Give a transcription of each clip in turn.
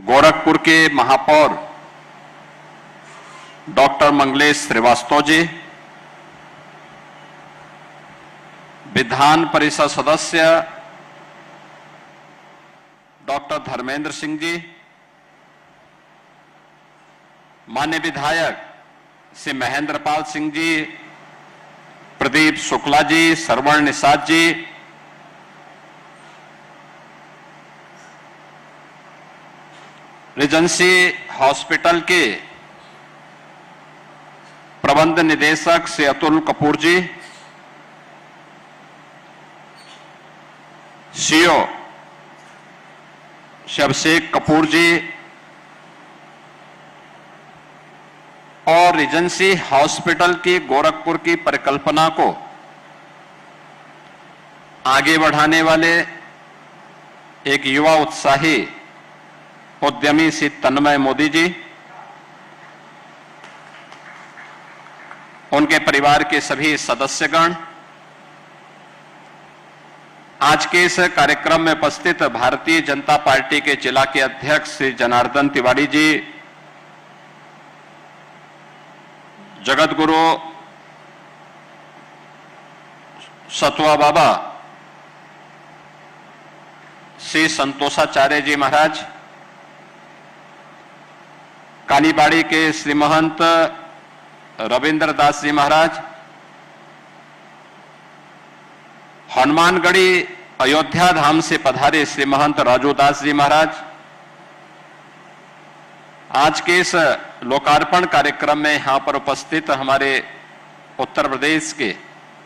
गोरखपुर के महापौर डॉक्टर मंगलेश श्रीवास्तव जी, विधान परिषद सदस्य डॉक्टर धर्मेंद्र सिंह जी, माननीय विधायक श्री महेंद्रपाल सिंह जी, प्रदीप शुक्ला जी, सरवण निषाद जी, रीजेंसी हॉस्पिटल के प्रबंध निदेशक श्री अतुल कपूर जी, सीओ श्री अभिषेक कपूर जी और रीजेंसी हॉस्पिटल की गोरखपुर की परिकल्पना को आगे बढ़ाने वाले एक युवा उत्साही उद्यमी श्री तन्मय मोदी जी, उनके परिवार के सभी सदस्यगण, आज के इस कार्यक्रम में उपस्थित भारतीय जनता पार्टी के जिला के अध्यक्ष श्री जनार्दन तिवारी जी, जगत गुरु सतवा बाबा श्री संतोषाचार्य जी महाराज, कालीबाड़ी के श्री महंत रविंद्र दास जी महाराज, हनुमानगढ़ी अयोध्या धाम से पधारे श्री महंत राजू दास जी महाराज, आज के इस लोकार्पण कार्यक्रम में यहां पर उपस्थित हमारे उत्तर प्रदेश के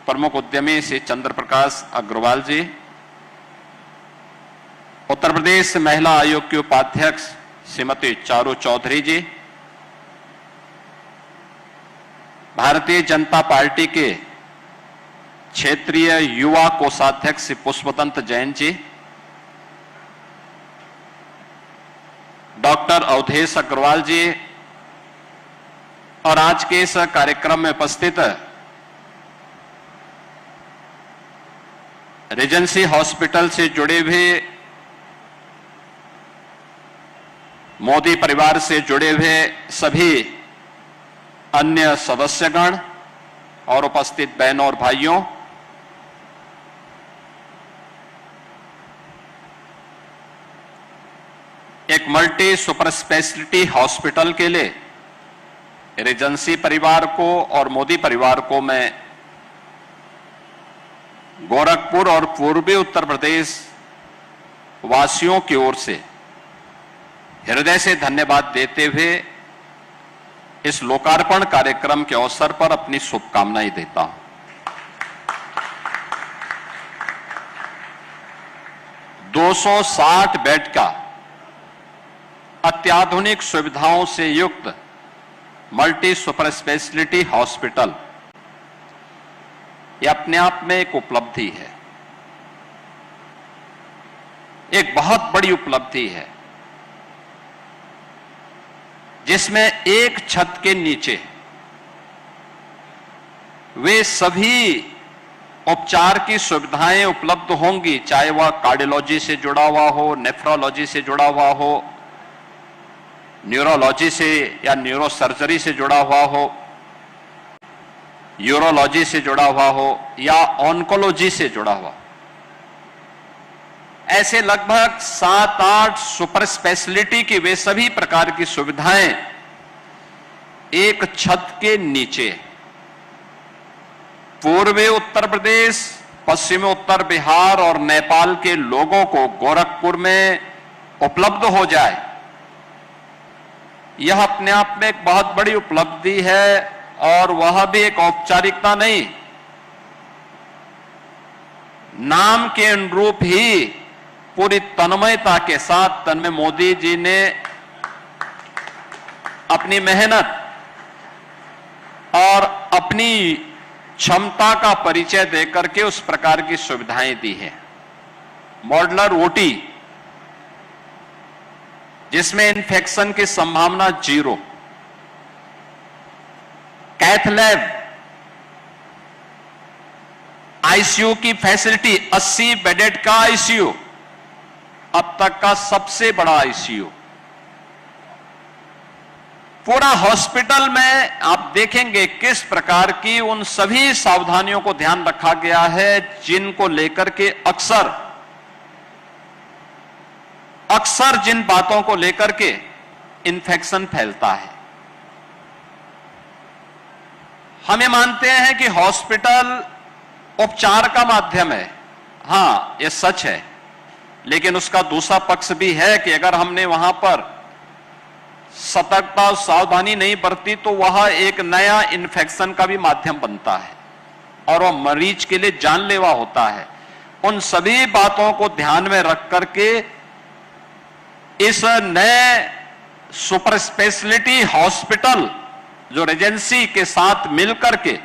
प्रमुख उद्यमी श्री चंद्र प्रकाश अग्रवाल जी, उत्तर प्रदेश महिला आयोग की उपाध्यक्ष श्रीमती चारू चौधरी जी, भारतीय जनता पार्टी के क्षेत्रीय युवा कोषाध्यक्ष श्री पुष्पतंत जैन जी, डॉक्टर अवधेश अग्रवाल जी और आज के इस कार्यक्रम में उपस्थित रीजेंसी हॉस्पिटल से जुड़े हुए, मोदी परिवार से जुड़े हुए सभी अन्य सदस्यगण और उपस्थित बहनों और भाइयों, एक मल्टी सुपर स्पेशलिटी हॉस्पिटल के लिए रीजेंसी परिवार को और मोदी परिवार को मैं गोरखपुर और पूर्वी उत्तर प्रदेश वासियों की ओर से हृदय से धन्यवाद देते हुए इस लोकार्पण कार्यक्रम के अवसर पर अपनी शुभकामनाएं देता हूं। 260 बेड का अत्याधुनिक सुविधाओं से युक्त मल्टी सुपर स्पेशलिटी हॉस्पिटल, यह अपने आप में एक उपलब्धि है, एक बहुत बड़ी उपलब्धि है, जिसमें एक छत के नीचे वे सभी उपचार की सुविधाएं उपलब्ध होंगी, चाहे वह कार्डियोलॉजी से जुड़ा हुआ हो, नेफ्रोलॉजी से जुड़ा हुआ हो, न्यूरोलॉजी से या न्यूरोसर्जरी से जुड़ा हुआ हो, यूरोलॉजी से जुड़ा हुआ हो या ऑन्कोलॉजी से जुड़ा हुआ। ऐसे लगभग 7-8 सुपर स्पेशलिटी की वे सभी प्रकार की सुविधाएं एक छत के नीचे पूर्वी उत्तर प्रदेश, पश्चिमी उत्तर बिहार और नेपाल के लोगों को गोरखपुर में उपलब्ध हो जाए, यह अपने आप में एक बहुत बड़ी उपलब्धि है और वह भी एक औपचारिकता नहीं, नाम के अनुरूप ही पूरी तन्मयता के साथ तन्मय मोदी जी ने अपनी मेहनत और अपनी क्षमता का परिचय देकर के उस प्रकार की सुविधाएं दी है। मॉड्यूलर ओटी, जिसमें इन्फेक्शन की संभावना 0, कैथ लैब, आईसीयू की फैसिलिटी, 80 बेडेड का आईसीयू, अब तक का सबसे बड़ा आईसीयू, पूरा हॉस्पिटल में आप देखेंगे किस प्रकार की उन सभी सावधानियों को ध्यान रखा गया है जिनको लेकर के अक्सर जिन बातों को लेकर के इन्फेक्शन फैलता है। हम ये मानते हैं कि हॉस्पिटल उपचार का माध्यम है, हां ये सच है, लेकिन उसका दूसरा पक्ष भी है कि अगर हमने वहां पर सतर्कता और सावधानी नहीं बरती तो वह एक नया इन्फेक्शन का भी माध्यम बनता है और वह मरीज के लिए जानलेवा होता है। उन सभी बातों को ध्यान में रख करके इस नए सुपर स्पेशलिटी हॉस्पिटल जो रेजेंसी के साथ मिलकर के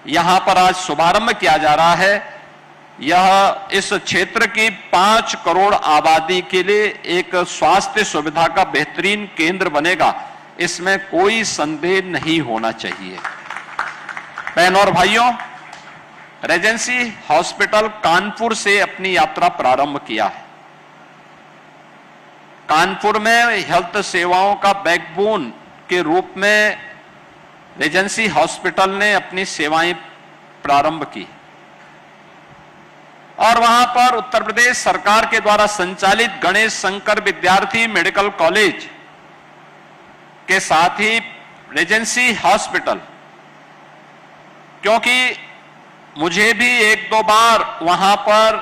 यहां पर आज शुभारंभ किया जा रहा है, यह इस क्षेत्र की 5 करोड़ आबादी के लिए एक स्वास्थ्य सुविधा का बेहतरीन केंद्र बनेगा, इसमें कोई संदेह नहीं होना चाहिए। बहनों और भाइयों, रेजेंसी हॉस्पिटल कानपुर से अपनी यात्रा प्रारंभ किया है। कानपुर में हेल्थ सेवाओं का बैकबोन के रूप में रेजेंसी हॉस्पिटल ने अपनी सेवाएं प्रारंभ की और वहां पर उत्तर प्रदेश सरकार के द्वारा संचालित गणेश शंकर विद्यार्थी मेडिकल कॉलेज के साथ ही रेजेंसी हॉस्पिटल, क्योंकि मुझे भी 1-2 बार वहां पर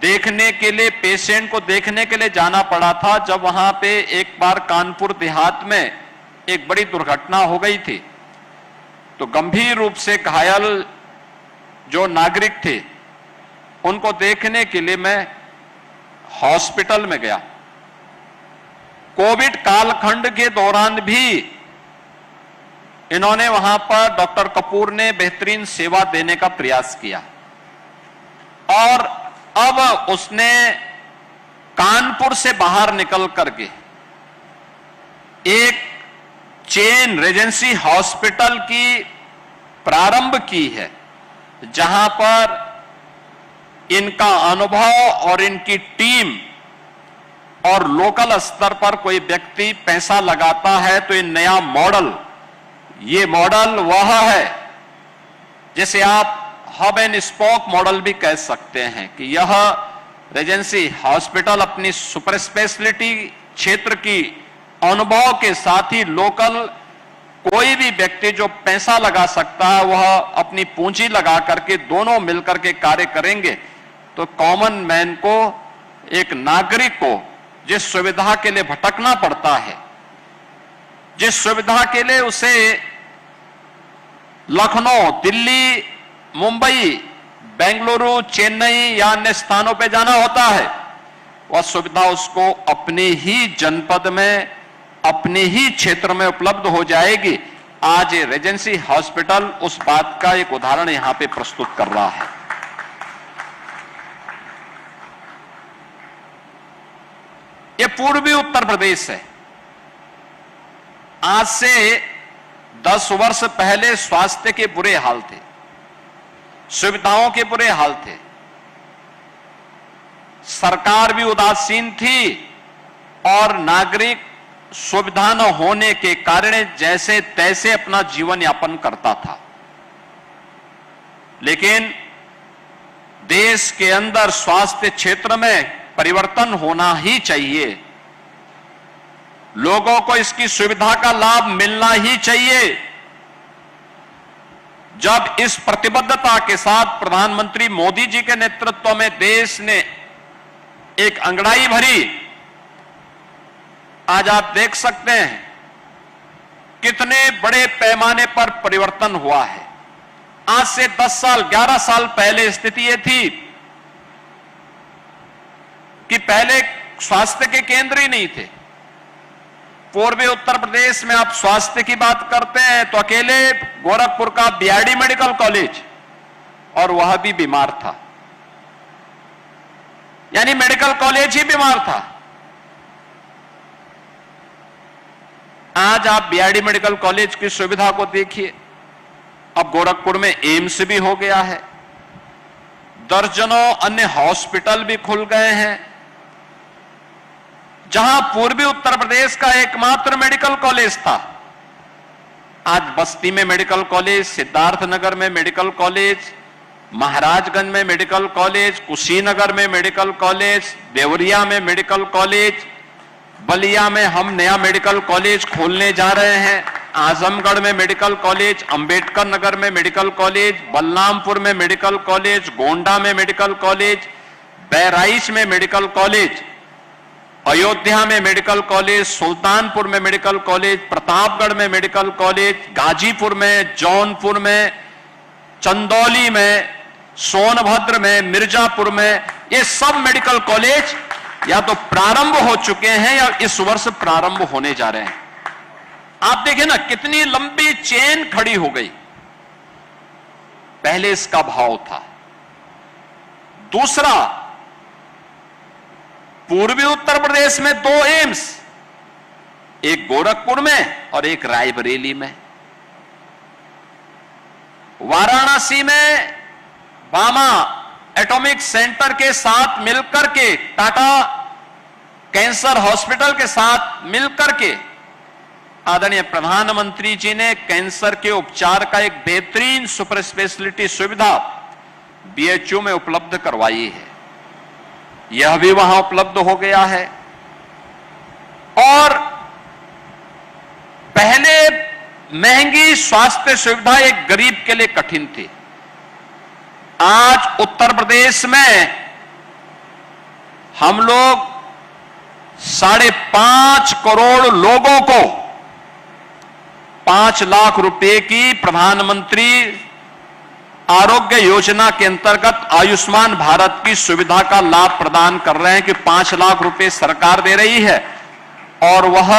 देखने के लिए, पेशेंट को देखने के लिए जाना पड़ा था, जब वहां पे एक बार कानपुर देहात में एक बड़ी दुर्घटना हो गई थी तो गंभीर रूप से घायल जो नागरिक थे उनको देखने के लिए मैं हॉस्पिटल में गया। कोविड कालखंड के दौरान भी इन्होंने वहां पर डॉक्टर कपूर ने बेहतरीन सेवा देने का प्रयास किया और अब उसने कानपुर से बाहर निकल करके एक चेन रेजेंसी हॉस्पिटल की प्रारंभ की है, जहां पर इनका अनुभव और इनकी टीम और लोकल स्तर पर कोई व्यक्ति पैसा लगाता है तो ये नया मॉडल, ये मॉडल वह है जिसे आप हब एंड स्पोक मॉडल भी कह सकते हैं कि यह रेजेंसी हॉस्पिटल अपनी सुपर स्पेशलिटी क्षेत्र की अनुभव के साथ ही लोकल कोई भी व्यक्ति जो पैसा लगा सकता है वह अपनी पूंजी लगा करके दोनों मिलकर के कार्य करेंगे तो कॉमन मैन को, एक नागरिक को जिस सुविधा के लिए भटकना पड़ता है, जिस सुविधा के लिए उसे लखनऊ, दिल्ली, मुंबई, बेंगलुरु, चेन्नई या अन्य स्थानों पे जाना होता है, वह सुविधा उसको अपने ही जनपद में, अपने ही क्षेत्र में उपलब्ध हो जाएगी। आज ये रेजेंसी हॉस्पिटल उस बात का एक उदाहरण यहां पे प्रस्तुत कर रहा है। ये पूर्वी उत्तर प्रदेश है। आज से 10 वर्ष पहले स्वास्थ्य के बुरे हाल थे, सुविधाओं के बुरे हाल थे, सरकार भी उदासीन थी और नागरिक सुविधा न होने के कारण जैसे तैसे अपना जीवन यापन करता था। लेकिन देश के अंदर स्वास्थ्य क्षेत्र में परिवर्तन होना ही चाहिए, लोगों को इसकी सुविधा का लाभ मिलना ही चाहिए। जब इस प्रतिबद्धता के साथ प्रधानमंत्री मोदी जी के नेतृत्व में देश ने एक अंगड़ाई भरी, आज आप देख सकते हैं कितने बड़े पैमाने पर परिवर्तन हुआ है। आज से 10 साल, 11 साल पहले स्थिति यह थी कि पहले स्वास्थ्य के केंद्र ही नहीं थे। पूर्वी उत्तर प्रदेश में आप स्वास्थ्य की बात करते हैं तो अकेले गोरखपुर का बीआरडी मेडिकल कॉलेज, और वह भी बीमार था, यानी मेडिकल कॉलेज ही बीमार था। आज आप बीआरडी मेडिकल कॉलेज की सुविधा को देखिए, अब गोरखपुर में एम्स भी हो गया है, दर्जनों अन्य हॉस्पिटल भी खुल गए हैं, जहां पूर्वी उत्तर प्रदेश का एकमात्र मेडिकल कॉलेज था, आज बस्ती में मेडिकल कॉलेज, सिद्धार्थनगर में मेडिकल कॉलेज, महाराजगंज में मेडिकल कॉलेज, कुशीनगर में मेडिकल कॉलेज, देवरिया में मेडिकल कॉलेज, बलिया में हम नया मेडिकल कॉलेज खोलने जा रहे हैं, आजमगढ़ में मेडिकल कॉलेज, अंबेडकर नगर में मेडिकल कॉलेज, बलरामपुर में मेडिकल कॉलेज, गोंडा में मेडिकल कॉलेज, बहराइच में मेडिकल कॉलेज, अयोध्या में मेडिकल कॉलेज, सुल्तानपुर में मेडिकल कॉलेज, प्रतापगढ़ में मेडिकल कॉलेज, गाजीपुर में, जौनपुर में, चंदौली में, सोनभद्र में, मिर्जापुर में, ये सब मेडिकल कॉलेज या तो प्रारंभ हो चुके हैं या इस वर्ष प्रारंभ होने जा रहे हैं। आप देखिए ना, कितनी लंबी चेन खड़ी हो गई। पहले इसका भाव था। दूसरा, पूर्वी उत्तर प्रदेश में 2 एम्स, एक गोरखपुर में और एक रायबरेली में। वाराणसी में बामा एटॉमिक सेंटर के साथ मिलकर के, टाटा कैंसर हॉस्पिटल के साथ मिलकर के आदरणीय प्रधानमंत्री जी ने कैंसर के उपचार का एक बेहतरीन सुपर स्पेशलिटी सुविधा बीएचयू में उपलब्ध करवाई है। यह भी वहां उपलब्ध हो गया है। और पहले महंगी स्वास्थ्य सुविधा एक गरीब के लिए कठिन थी। आज उत्तर प्रदेश में हम लोग 5.5 करोड़ लोगों को 5 लाख रुपए की प्रधानमंत्री आरोग्य योजना के अंतर्गत आयुष्मान भारत की सुविधा का लाभ प्रदान कर रहे हैं कि 5 लाख रुपए सरकार दे रही है और वह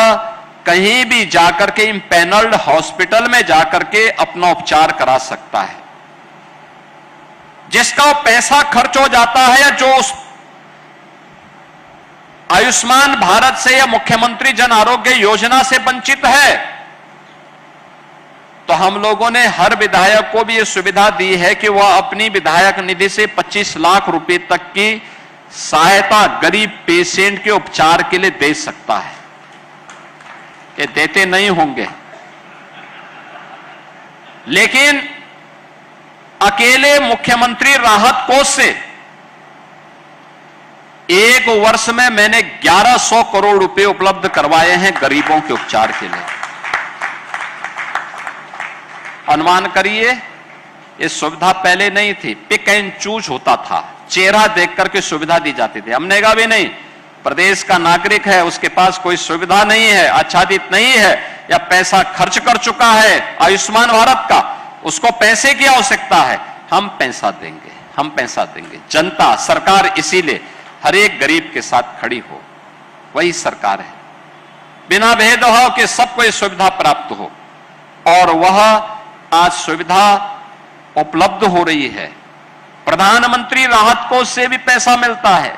कहीं भी जाकर के इम्पैनल्ड हॉस्पिटल में जाकर के अपना उपचार करा सकता है। जिसका पैसा खर्च हो जाता है या जो उस आयुष्मान भारत से या मुख्यमंत्री जन आरोग्य योजना से वंचित है, तो हम लोगों ने हर विधायक को भी यह सुविधा दी है कि वह अपनी विधायक निधि से 25 लाख रुपए तक की सहायता गरीब पेशेंट के उपचार के लिए दे सकता है। ये देते नहीं होंगे, लेकिन अकेले मुख्यमंत्री राहत कोष से एक वर्ष में मैंने 1100 करोड़ रुपए उपलब्ध करवाए हैं गरीबों के उपचार के लिए। अनुमान करिए, ये सुविधा पहले नहीं थी, पिक एंड चूज होता था, चेहरा देख करके सुविधा दी जाती थी। हमने कहा भी नहीं, प्रदेश का नागरिक है, उसके पास कोई सुविधा नहीं है, आच्छादित नहीं है या पैसा खर्च कर चुका है आयुष्मान भारत का, उसको पैसे की आवश्यकता है, हम पैसा देंगे, हम पैसा देंगे। जनता, सरकार इसीलिए हर एक गरीब के साथ खड़ी हो, वही सरकार है। बिना भेदभाव के सबको ये सुविधा प्राप्त हो, और वह आज सुविधा उपलब्ध हो रही है। प्रधानमंत्री राहत कोष से भी पैसा मिलता है।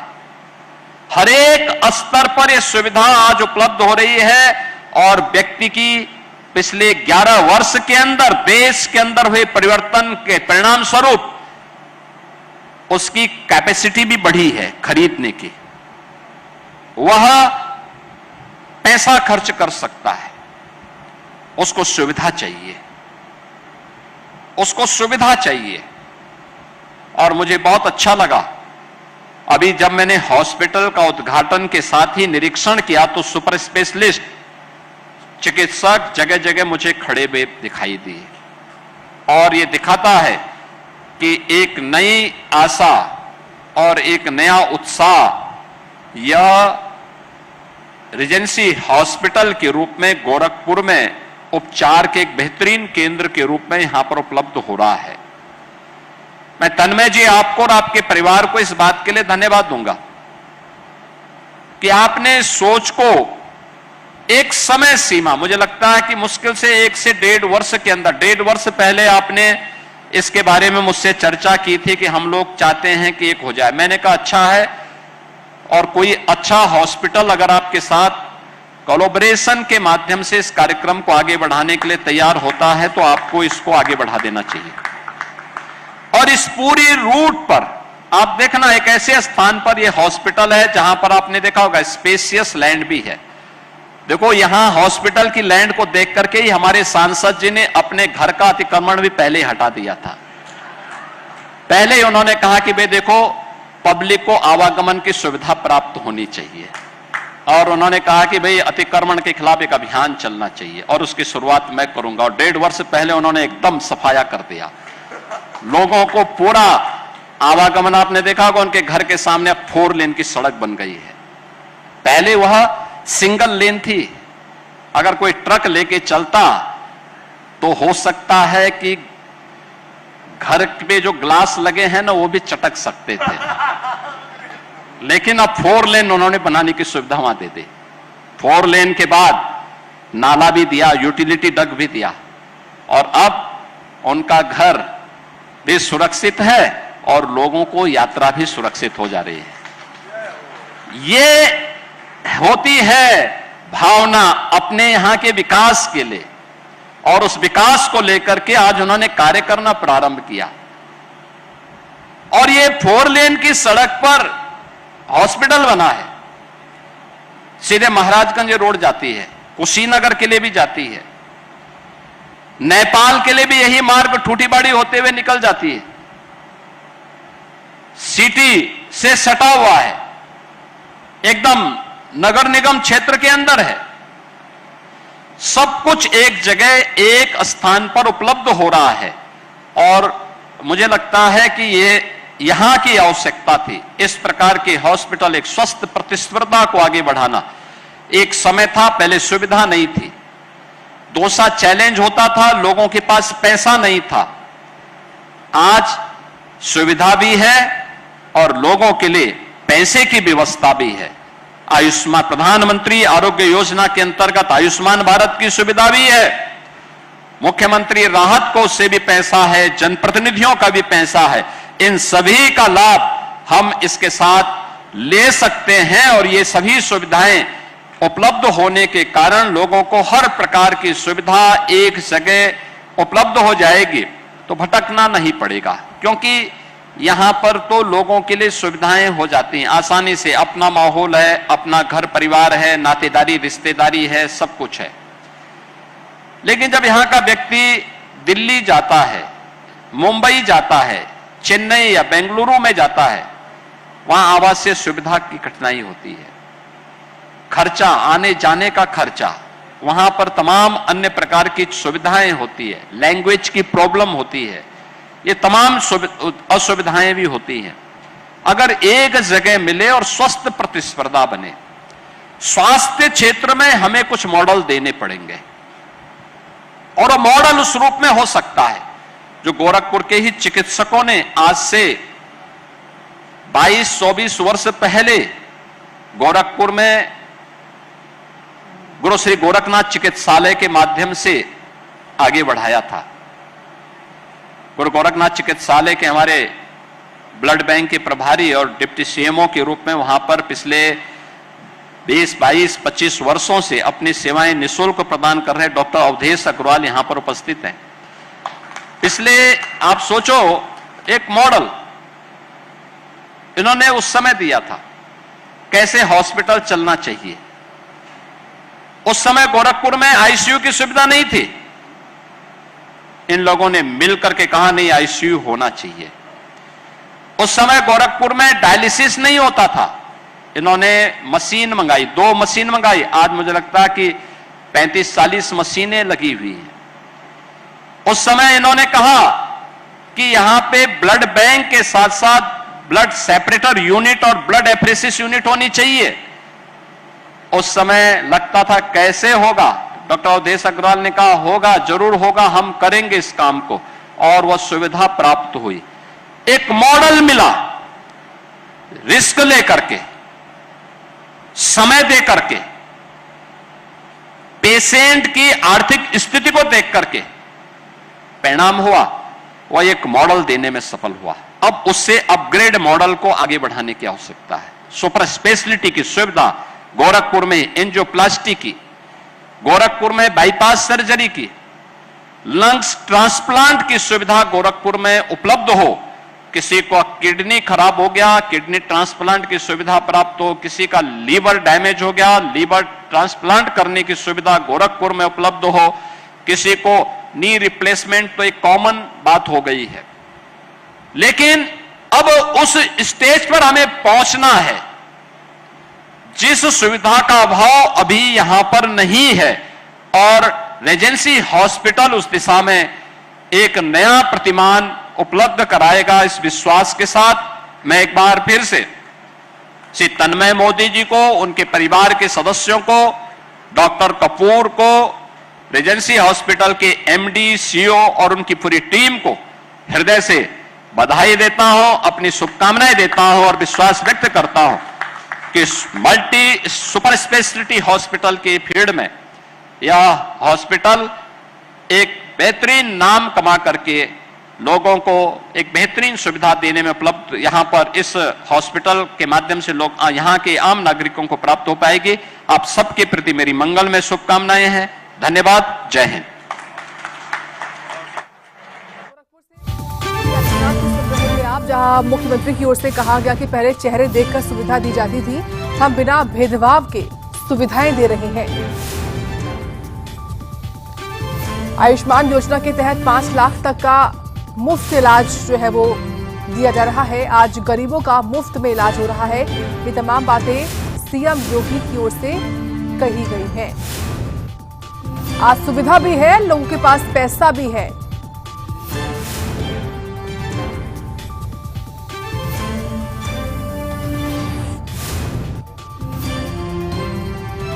हर एक स्तर पर यह सुविधा आज उपलब्ध हो रही है और व्यक्ति की पिछले 11 वर्ष के अंदर देश के अंदर हुए परिवर्तन के परिणाम स्वरूप उसकी कैपेसिटी भी बढ़ी है खरीदने की। वह पैसा खर्च कर सकता है, उसको सुविधा चाहिए, उसको सुविधा चाहिए। और मुझे बहुत अच्छा लगा, अभी जब मैंने हॉस्पिटल का उद्घाटन के साथ ही निरीक्षण किया तो सुपर स्पेशलिस्ट चिकित्सक जगह जगह मुझे खड़े हुए दिखाई दिए, और यह दिखाता है कि एक नई आशा और एक नया उत्साह यह रीजेंसी हॉस्पिटल के रूप में गोरखपुर में उपचार के एक बेहतरीन केंद्र के रूप में यहां पर उपलब्ध हो रहा है। मैं तन्मय जी आपको और आपके परिवार को इस बात के लिए धन्यवाद दूंगा कि आपने सोच को एक समय सीमा, मुझे लगता है कि मुश्किल से 1 से 1.5 वर्ष के अंदर, 1.5 वर्ष पहले आपने इसके बारे में मुझसे चर्चा की थी कि हम लोग चाहते हैं कि एक हो जाए। मैंने कहा अच्छा है, और कोई अच्छा हॉस्पिटल अगर आपके साथ कोलैबोरेशन के माध्यम से इस कार्यक्रम को आगे बढ़ाने के लिए तैयार होता है तो आपको इसको आगे बढ़ा देना चाहिए। और इस पूरी रूट पर आप देखना एक ऐसे स्थान पर यह हॉस्पिटल है जहां पर आपने देखा होगा स्पेशियस लैंड भी है। देखो यहां हॉस्पिटल की लैंड को देख करके ही हमारे सांसद जी ने अपने घर का अतिक्रमण भी पहले ही हटा दिया था। पहले ही उन्होंने कहा कि भाई देखो पब्लिक को आवागमन की सुविधा प्राप्त होनी चाहिए, और उन्होंने कहा कि भाई अतिक्रमण के खिलाफ एक अभियान चलना चाहिए और उसकी शुरुआत मैं करूंगा। और 1.5 वर्ष पहले उन्होंने एकदम सफाया कर दिया, लोगों को पूरा आवागमन, आपने देखा होगा उनके घर के सामने अब 4 लेन की सड़क बन गई है। पहले वह सिंगल लेन थी, अगर कोई ट्रक लेके चलता तो हो सकता है कि घर पे जो ग्लास लगे हैं ना वो भी चटक सकते थे, लेकिन अब 4 लेन उन्होंने बनाने की सुविधा वहां दे दी। 4 लेन के बाद नाला भी दिया, यूटिलिटी डक भी दिया, और अब उनका घर भी सुरक्षित है और लोगों को यात्रा भी सुरक्षित हो जा रही है। ये होती है भावना अपने यहां के विकास के लिए, और उस विकास को लेकर के आज उन्होंने कार्य करना प्रारंभ किया। और ये 4 लेन की सड़क पर हॉस्पिटल बना है, सीधे महाराजगंज रोड जाती है, कुशीनगर के लिए भी जाती है, नेपाल के लिए भी यही मार्ग ठूठीबाड़ी होते हुए निकल जाती है, सिटी से सटा हुआ है, एकदम नगर निगम क्षेत्र के अंदर है। सब कुछ एक जगह एक स्थान पर उपलब्ध हो रहा है, और मुझे लगता है कि ये यहां की आवश्यकता थी। इस प्रकार के हॉस्पिटल, एक स्वस्थ प्रतिस्पर्धा को आगे बढ़ाना। एक समय था पहले सुविधा नहीं थी, दूसरा चैलेंज होता था लोगों के पास पैसा नहीं था। आज सुविधा भी है और लोगों के लिए पैसे की व्यवस्था भी है। आयुष्मान प्रधानमंत्री आरोग्य योजना के अंतर्गत आयुष्मान भारत की सुविधा भी है, मुख्यमंत्री राहत कोष से भी पैसा है, जनप्रतिनिधियों का भी पैसा है। इन सभी का लाभ हम इसके साथ ले सकते हैं, और ये सभी सुविधाएं उपलब्ध होने के कारण लोगों को हर प्रकार की सुविधा एक जगह उपलब्ध हो जाएगी, तो भटकना नहीं पड़ेगा, क्योंकि यहां पर तो लोगों के लिए सुविधाएं हो जाती हैं आसानी से। अपना माहौल है, अपना घर परिवार है, नातेदारी रिश्तेदारी है, सब कुछ है। लेकिन जब यहां का व्यक्ति दिल्ली जाता है, मुंबई जाता है, चेन्नई या बेंगलुरु में जाता है, वहां आवासीय सुविधा की कठिनाई होती है, खर्चा, आने जाने का खर्चा, वहां पर तमाम अन्य प्रकार की सुविधाएं होती है, लैंग्वेज की प्रॉब्लम होती है, ये तमाम असुविधाएं भी होती हैं। अगर एक जगह मिले और स्वस्थ प्रतिस्पर्धा बने, स्वास्थ्य क्षेत्र में हमें कुछ मॉडल देने पड़ेंगे, और मॉडल उस रूप में हो सकता है जो गोरखपुर के ही चिकित्सकों ने आज से 22-24 वर्ष पहले गोरखपुर में गुरु श्री गोरखनाथ चिकित्सालय के माध्यम से आगे बढ़ाया था। गुरु गोरखनाथ चिकित्सालय के हमारे ब्लड बैंक के प्रभारी और डिप्टी सीएमओ के रूप में वहां पर पिछले 20-22-25 वर्षों से अपनी सेवाएं निःशुल्क प्रदान कर रहे डॉक्टर अवधेश अग्रवाल यहां पर उपस्थित हैं। इसलिए आप सोचो, एक मॉडल इन्होंने उस समय दिया था कैसे हॉस्पिटल चलना चाहिए। उस समय गोरखपुर में आईसीयू की सुविधा नहीं थी, इन लोगों ने मिलकर के कहा नहीं आईसीयू होना चाहिए। उस समय गोरखपुर में डायलिसिस नहीं होता था, इन्होंने मशीन मंगाई, 2 मशीन मंगाई, आज मुझे लगता है कि 35-40 मशीनें लगी हुई हैं। उस समय इन्होंने कहा कि यहां पे ब्लड बैंक के साथ साथ ब्लड सेपरेटर यूनिट और ब्लड एफरेसिस यूनिट होनी चाहिए। उस समय लगता था कैसे होगा, डॉक्टर अवधेश अग्रवाल ने कहा होगा, जरूर होगा, हम करेंगे इस काम को, और वह सुविधा प्राप्त हुई। एक मॉडल मिला, रिस्क लेकर के, समय दे करके, पेशेंट की आर्थिक स्थिति को देख करके परिणाम हुआ, वह एक मॉडल देने में सफल हुआ। अब उससे अपग्रेड मॉडल को आगे बढ़ाने की आवश्यकता है। सुपर स्पेशलिटी की सुविधा गोरखपुर में, एंजियोप्लास्टी की, गोरखपुर में बाईपास सर्जरी की, लंग्स ट्रांसप्लांट की सुविधा गोरखपुर में उपलब्ध हो, किसी को किडनी खराब हो गया, किडनी ट्रांसप्लांट की सुविधा प्राप्त हो, किसी का लीवर डैमेज हो गया, लीवर ट्रांसप्लांट करने की सुविधा गोरखपुर में उपलब्ध हो, किसी को नी रिप्लेसमेंट तो एक कॉमन बात हो गई है। लेकिन अब उस स्टेज पर हमें पहुंचना है जिस सुविधा का अभाव अभी यहां पर नहीं है, और रेजेंसी हॉस्पिटल उस दिशा में एक नया प्रतिमान उपलब्ध कराएगा। इस विश्वास के साथ मैं एक बार फिर से श्री तन्मय मोदी जी को, उनके परिवार के सदस्यों को, डॉक्टर कपूर को, रेजेंसी हॉस्पिटल के एमडी, सीईओ और उनकी पूरी टीम को हृदय से बधाई देता हूं, अपनी शुभकामनाएं देता हूं और विश्वास व्यक्त करता हूं कि मल्टी सुपर स्पेशलिटी हॉस्पिटल की फील्ड में यह हॉस्पिटल एक बेहतरीन नाम कमा करके लोगों को एक बेहतरीन सुविधा देने में उपलब्ध यहां पर इस हॉस्पिटल के माध्यम से लोग यहां के आम नागरिकों को प्राप्त हो पाएगी। आप सबके प्रति मेरी मंगलमय शुभकामनाएं हैं। धन्यवाद। जय हिंद। आप जहां मुख्यमंत्री की ओर से कहा गया कि पहले चेहरे देखकर सुविधा दी जाती थी, हम बिना भेदभाव के सुविधाएं दे रहे हैं। आयुष्मान योजना के तहत 5 लाख तक का मुफ्त इलाज जो है वो दिया जा रहा है। आज गरीबों का मुफ्त में इलाज हो रहा है। ये तमाम बातें सीएम योगी की ओर से कही गई हैं। आज सुविधा भी है, लोगों के पास पैसा भी है।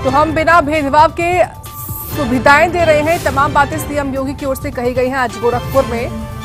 तो हम बिना भेदभाव के सुविधाएं दे रहे हैं। तमाम बातें सीएम योगी की ओर से कही गई हैं आज गोरखपुर में।